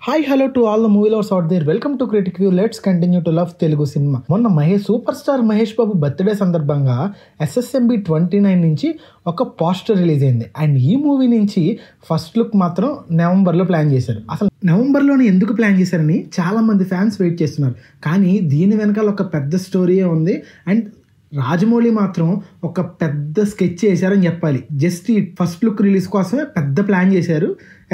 Hi hello to all the movie lovers out there, welcome to critic view. Let's continue to love Telugu cinema. మొన్న super star Mahesh Babu birthday సందర్భంగా SSMB 29 నుంచి ఒక poster release అయింది. And ఈ movie నుంచి first look మాత్రం నవంబర్లో plan చేశారు. అసలు నవంబర్లోనే ఎందుకు ప్లాన్ చేశారని చాలా మంది ఫ్యాన్స్ వెయిట్ చేస్తున్నారు. కానీ దీని వెనకాల ఒక పెద్ద స్టోరీయే ఉంది. అండ్ రాజమౌళి మాత్రం ఒక పెద్ద స్కెచ్ చేశారని చెప్పాలి. జస్ట్ ఈ ఫస్ట్ లుక్ రిలీజ్ కోసమే పెద్ద ప్లాన్ చేశారు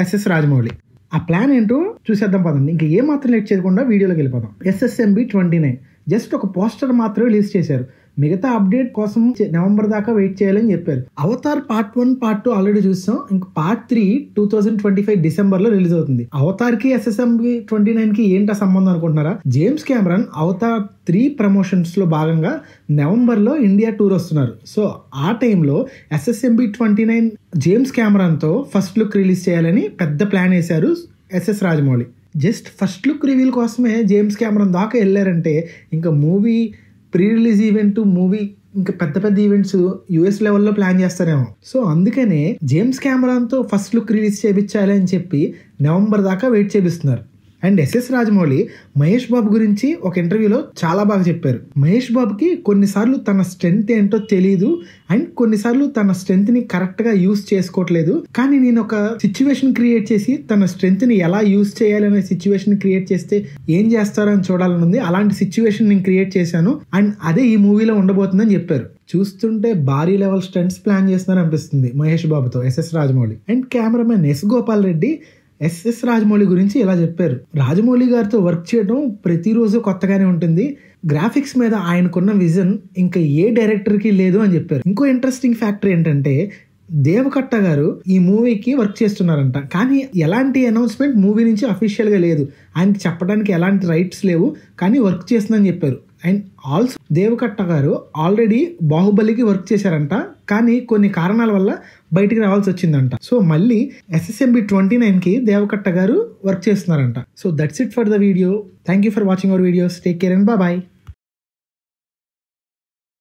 SS రాజమౌళి. ఆ ప్లాన్ ఏంటో చూసేద్దాం పదండి. ఇంకా ఏ మాత్రం లేట్ చేయకుండా వీడియోలోకి వెళ్ళిపోదాం. SSMB 29 జస్ట్ ఒక పోస్టర్ మాత్రమే రిలీజ్ చేశారు. మిగతా అప్డేట్ కోసం నవంబర్ దాకా వెయిట్ చేయాలని చెప్పారు. అవతార్ పార్ట్ 1 పార్ట్ 2 ఆల్రెడీ చూసాం. ఇంకా పార్ట్ 3 2025 డిసెంబర్లో రిలీజ్ అవుతుంది. అవతార్ కి SSMB 29 కి ఏంటా సంబంధం అనుకుంటున్నారా? జేమ్స్ కెమెరాన్ అవతార్ 3 ప్రమోషన్స్ లో భాగంగా నవంబర్ లో ఇండియా టూర్ వస్తున్నారు. సో ఆ టైంలో SSMB 29 జేమ్స్ కెమెరాన్ తో ఫస్ట్ లుక్ రిలీజ్ చేయాలని పెద్ద ప్లాన్ వేశారు SS Rajamouli. Just first look reveal కోసమే జేమ్స్ కెమెరాన్ దాకా వెళ్ళారంటే ఇంకా movie pre release event, movie ఇంకా పెద్ద ఈవెంట్స్ US లెవెల్లో ప్లాన్ చేస్తారేమో. సో అందుకనే జేమ్స్ కెమెరాన్తో ఫస్ట్ లుక్ రిలీజ్ చేయించాలి అని చెప్పి నవంబర్ దాకా వెయిట్ చేపిస్తున్నారు. అండ్ SS రాజమౌళి మహేష్ బాబు గురించి ఒక ఇంటర్వ్యూలో చాలా బాగా చెప్పారు. మహేష్ బాబుకి కొన్నిసార్లు తన స్ట్రెంగ్త్ ఏంటో తెలియదు అండ్ కొన్నిసార్లు తన స్ట్రెంగ్త్ ని కరెక్ట్ గా యూజ్ చేసుకోవట్లేదు. కానీ నేను ఒక సిచ్యువేషన్ క్రియేట్ చేసి తన స్ట్రెంగ్త్ ని ఎలా యూజ్ చేయాలనే సిచ్యువేషన్ క్రియేట్ చేస్తే ఏం చేస్తారని చూడాలని ఉంది. అలాంటి సిచ్యువేషన్ నేను క్రియేట్ చేశాను అండ్ అదే ఈ మూవీలో ఉండబోతుందని చెప్పారు. చూస్తుంటే భారీ లెవెల్ స్టంట్స్ ప్లాన్ చేస్తున్నారు అనిపిస్తుంది మహేష్ బాబుతో SS Rajamouli. And cameraman S Gopal Reddy SS Rajamouli గురించి ఇలా చెప్పారు. రాజమౌళి గారితో వర్క్ చేయడం ప్రతిరోజు కొత్తగానే ఉంటుంది. గ్రాఫిక్స్ మీద ఆయనకున్న విజన్ ఇంకా ఏ డైరెక్టర్కి లేదు అని చెప్పారు. ఇంకో ఇంట్రెస్టింగ్ ఫ్యాక్టర్ ఏంటంటే దేవకట్ట గారు ఈ మూవీకి వర్క్ చేస్తున్నారంట. కానీ ఎలాంటి అనౌన్స్మెంట్ మూవీ నుంచి అఫీషియల్ గా లేదు. ఆయనకి చెప్పడానికి ఎలాంటి రైట్స్ లేవు, కానీ వర్క్ చేస్తుందని చెప్పారు. అండ్ ఆల్సో దేవకట్ట గారు ఆల్రెడీ బాహుబలికి వర్క్ చేశారంట, కానీ కొన్ని కారణాల వల్ల బయటికి రావాల్సి వచ్చిందంట. సో మళ్ళీ SSMB 29 కి దేవకట్ట గారు వర్క్ చేస్తున్నారంట. So that's it for the video. Thank you for watching our videos. Take care and bye.